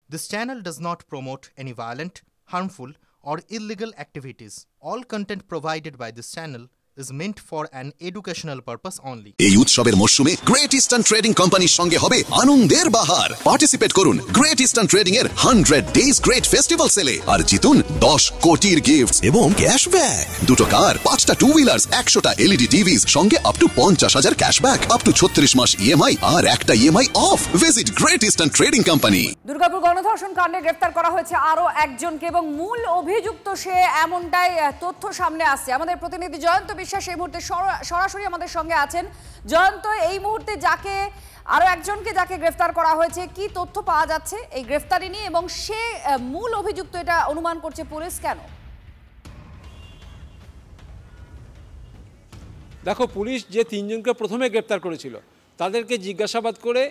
This channel does not promote any violent, harmful, or illegal activities. All content provided by this channel is meant for an educational purpose only. এই উৎসবের মরশুমে great eastern trading কোম্পানির সঙ্গে হবে আনন্দের বাহার। Participate করুন great eastern trading এর 100 days great festival সেলে আর জিতুন 10 কোটির গিফটস এবং ক্যাশব্যাক, 2টো কার, 5টা টু হুইলার্স, 100টা এলইডি টিভিস, সঙ্গে up to 50,000 cashback, up to 36 মাস ইএমআই আর একটা EMI off. Visit great eastern trading company. Durgapur গণধর্ষণ কাণ্ডে গ্রেফতার করা হয়েছে আরো একজনকে এবং মূল অভিযুক্ত সে এমনটাই তথ্য সামনে আসছে। আমাদের প্রতিনিধি জয়ন্ত বিশ্বাস এই মুহূর্তে সরাসরি আমাদের সঙ্গে আছেন। জয়ন্ত, এই মুহূর্তে আরো একজনকে যাকে গ্রেফতার করা হয়েছে, কি তথ্য পাওয়া যাচ্ছে এই গ্রেফতারি নিয়ে এবং সে মূল অভিযুক্ত এটা অনুমান করছে পুলিশ কেন? দেখো, পুলিশ যে তিনজনকে প্রথমে গ্রেপ্তার করেছিল তাদেরকে জিজ্ঞাসাবাদ করে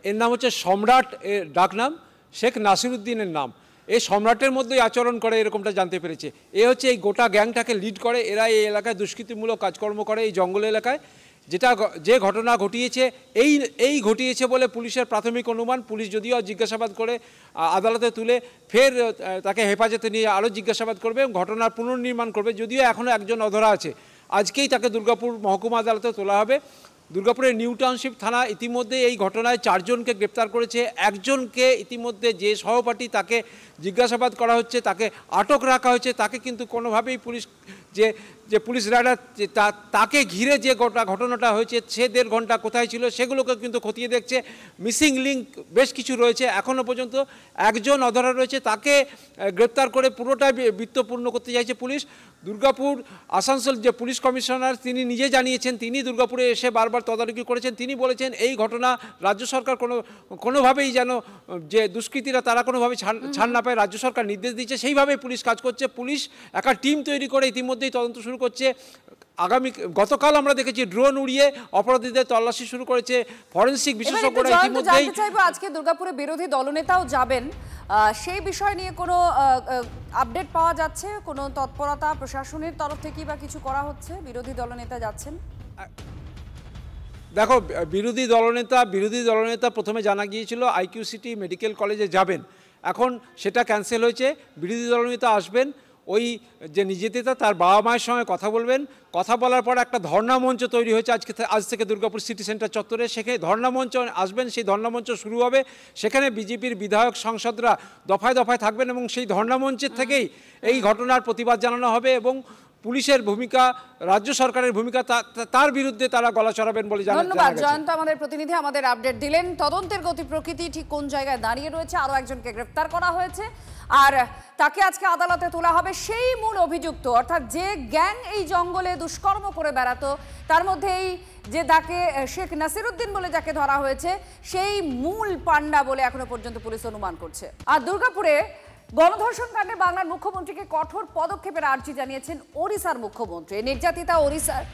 এর নাম হচ্ছে সম্রাট, এর ডাকনাম শেখ নাসিরুদ্দিনের নাম, এই সম্রাটের মধ্যেই আচরণ করে এরকমটা জানতে পেরেছে। এ হচ্ছে এই গোটা গ্যাংটাকে লিড করে। এরা এই এলাকায় দুষ্কৃতিমূলক কাজকর্ম করে, এই জঙ্গল এলাকায়। যে ঘটনা ঘটিয়েছে এই ঘটিয়েছে বলে পুলিশের প্রাথমিক অনুমান। পুলিশ যদিও জিজ্ঞাসাবাদ করে আদালতে তুলে ফের তাকে হেফাজতে নিয়ে আরও জিজ্ঞাসাবাদ করবে এবং ঘটনার পুনর্নির্মাণ করবে। যদিও এখনও একজন অধরা আছে, আজকেই তাকে দুর্গাপুর মহকুমা আদালতে তোলা হবে। দুর্গাপুরের নিউ টাউনশিপ থানা ইতিমধ্যে এই ঘটনায় 4 জনকে গ্রেপ্তার করেছে। একজনকে ইতিমধ্যে যে সহপাঠী তাকে জিজ্ঞাসাবাদ করা হচ্ছে, তাকে আটক রাখা হয়েছে। তাকে কিন্তু কোনোভাবেই পুলিশ যে পুলিশ রাইডার তাকে ঘিরে যে ঘটনাটা হয়েছে, সে 1.5 ঘন্টা কোথায় ছিল সেগুলোকে কিন্তু খতিয়ে দেখছে। মিসিং লিঙ্ক বেশ কিছু রয়েছে, এখনও পর্যন্ত একজন অধরা রয়েছে, তাকে গ্রেপ্তার করে পুরোটাই বৃত্তপূর্ণ করতে চাইছে পুলিশ। দুর্গাপুর আসানসোল যে পুলিশ কমিশনার তিনি নিজে জানিয়েছেন, তিনি দুর্গাপুরে এসে বারবার তদারকি করেছেন। তিনি বলেছেন এই ঘটনা রাজ্য সরকার কোনোভাবেই যেন যে দুষ্কৃতীরা তারা কোনোভাবে ছাড় না পায়, রাজ্য সরকার নির্দেশ দিচ্ছে, সেইভাবেই পুলিশ কাজ করছে। পুলিশ একটা টিম তৈরি করে ইতিমধ্যেই তদন্ত শুরু করছে। গতকাল আমরা দেখেছি ড্রোন উড়িয়ে অপরাধীদের তল্লাশি শুরু করেছে ফরেনসিক বিশেষজ্ঞরা। ইতিমধ্যেই আজকে দুর্গাপুরে বিরোধী দলনেতাও যাবেন, সেই বিষয় নিয়ে কোনো আপডেট পাওয়া যাচ্ছে? কোনো তৎপরতা প্রশাসনের তরফ থেকে বা কিছু করা হচ্ছে? বিরোধী দলনেতা যাচ্ছেন। দেখো, বিরোধী দলনেতা প্রথমে জানা গিয়েছিল IQCT মেডিকেল কলেজে যাবেন, এখন সেটা ক্যান্সেল হয়েছে। বিরোধী দলনেতা আসবেন, ওই যে নির্যাতিতা তার বাবা মায়ের সঙ্গে কথা বলবেন। কথা বলার পর একটা ধর্ণা মঞ্চ তৈরি হয়েছে আজ থেকে দুর্গাপুর সিটি সেন্টার চত্বরে। সেখানে ধর্ণা মঞ্চ আসবেন, সেই ধর্ণা মঞ্চ শুরু হবে। সেখানে বিজেপির বিধায়ক সাংসদরা দফায় দফায় থাকবেন এবং সেই ধর্ণা মঞ্চের থেকেই এই ঘটনার প্রতিবাদ জানানো হবে এবং পুলিশের ভূমিকা, রাজ্য সরকারের ভূমিকা, তার বিরুদ্ধে তারা গলা চড়াবেন বলে জানা গেছে। ধন্যবাদ জয়ন্ত, আমাদের প্রতিনিধি আমাদের আপডেট দিলেন। তদন্তের গতি প্রকৃতি ঠিক কোন জায়গায় দাঁড়িয়ে রয়েছে? আরও একজনকে গ্রেফতার করা হয়েছে আর তাকে আজকে আদালতে তোলা হবে। সেই মূল অভিযুক্ত, অর্থাৎ যে গ্যাং এই জঙ্গলে দুষ্কর্ম করে বেড়াতো, তার মধ্যে এই যে তাকে শেখ নাসিরুদ্দিন বলে যাকে ধরা হয়েছে, সেই মূল পান্ডা বলে এখনো পর্যন্ত পুলিশ অনুমান করছে। আর দুর্গাপুরে গণধর্ষণ কাণ্ডে বাংলার মুখ্যমন্ত্রীকে কঠোর পদক্ষেপের আর্জি জানিয়েছেন ওড়িশার মুখ্যমন্ত্রী। নির্যাতিতা ওড়িশার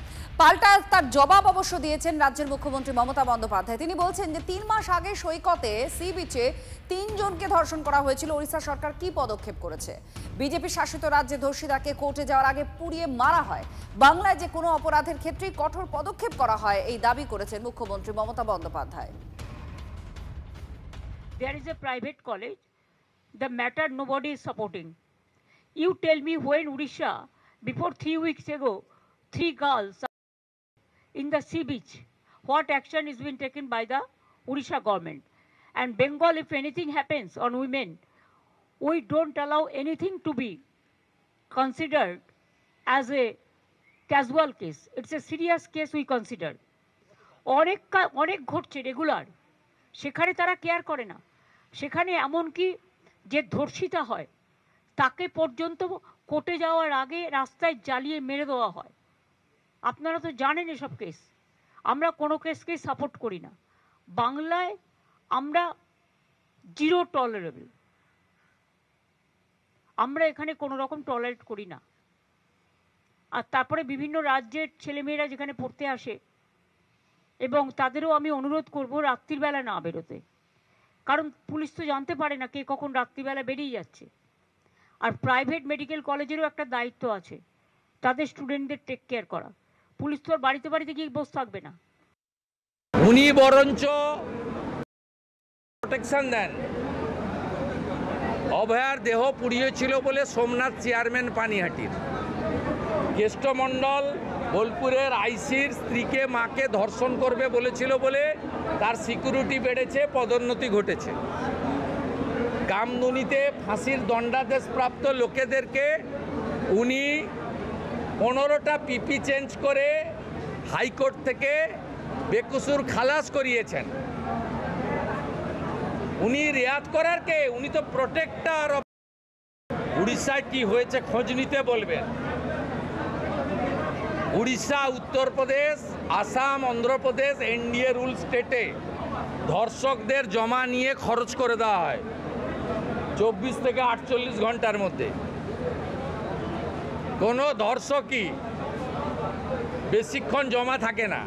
পাল্টা তার জবাব অবশ্য দিয়েছেন রাজ্যের মুখ্যমন্ত্রী মমতা বন্দ্যোপাধ্যায়। তিনি বলছেন যে 3 মাস আগে সৈকতে সি বিচে 3 জনকে ধর্ষণ করা হয়েছিল। ওড়িশা সরকার কি পদক্ষেপ করেছে? বিজেপি শাসিত রাজ্যে ধর্ষিতাকে কোর্টে যাওয়ার আগে পুড়িয়ে মারা হয়। বাংলায় যে কোনো অপরাধের ক্ষেত্রেই কঠোর পদক্ষেপ করা হয়, এই দাবি করেছেন মুখ্যমন্ত্রী Mamata Bandyopadhyay. There is a private college. The matter nobody is supporting. You tell me when Odisha, before 3 weeks ago, 3 girls in the sea beach, what action is being taken by the Odisha government? And Bengal, if anything happens on women, we don't allow anything to be considered as a casual case. It's a serious case we consider. অনেক ঘটছে regular, সেখানে তারা care করে না। সেখানে এমনকি যে ধর্ষিতা হয় তাকে পর্যন্ত কোর্টে যাওয়ার আগে রাস্তায় জ্বালিয়ে মেরে দেওয়া হয়। আপনারা তো জানেন এসব কেস। আমরা কোনো কেসকেই সাপোর্ট করি না। বাংলায় আমরা জিরো টলারেবল, আমরা এখানে কোনো রকম টলারেট করি না। আর তারপরে বিভিন্ন রাজ্যের ছেলেমেয়েরা যেখানে পড়তে আসে, এবং তাদেরও আমি অনুরোধ করব রাত্রিবেলা না বেরোতে, কারণ পুলিশ তো জানতে পারে না কে কখন রাত্রিবেলা বেরিয়ে যাচ্ছে। আর প্রাইভেট মেডিকেল কলেজেরও একটা দায়িত্ব আছে তাদের স্টুডেন্টদের টেক কেয়ার করা। পুলিশ তো আর বাড়িতে বাড়িতে গিয়ে বসে থাকবে না। উনি বরঞ্চ প্রোটেকশন দেন, অভয়ার দেহ পুড়িয়েছিল বলে সোমনাথ চেয়ারম্যান পানিহাটির। কেষ্টমণ্ডল বোলপুরের আইসির স্ত্রীকে মাকে ধর্ষণ করবে বলেছিল বলে তার সিকিউরিটি বেড়েছে, পদোন্নতি ঘটেছে। কামদুনিতে ফাঁসির দণ্ডাদেশপ্রাপ্ত লোকেদেরকে উনি 15টা পিপি চেঞ্জ করে হাইকোর্ট থেকে বেকসুর খালাস করিয়েছেন। উনি রেয়াত করার কে? উনি তো প্রোটেক্টর। উড়িষ্যায় কি হয়েছে খোঁজ নিতে বলবেন। উড়িষ্যা, উত্তরপ্রদেশ, আসাম, অন্ধ্রপ্রদেশ এনডিএ রুল স্টেটে ধর্ষকদের জমা নিয়ে খরচ করে দেওয়া হয় 24 থেকে 48 ঘন্টার মধ্যে। কোনো ধর্ষকই বেশিক্ষণ জমা থাকে না।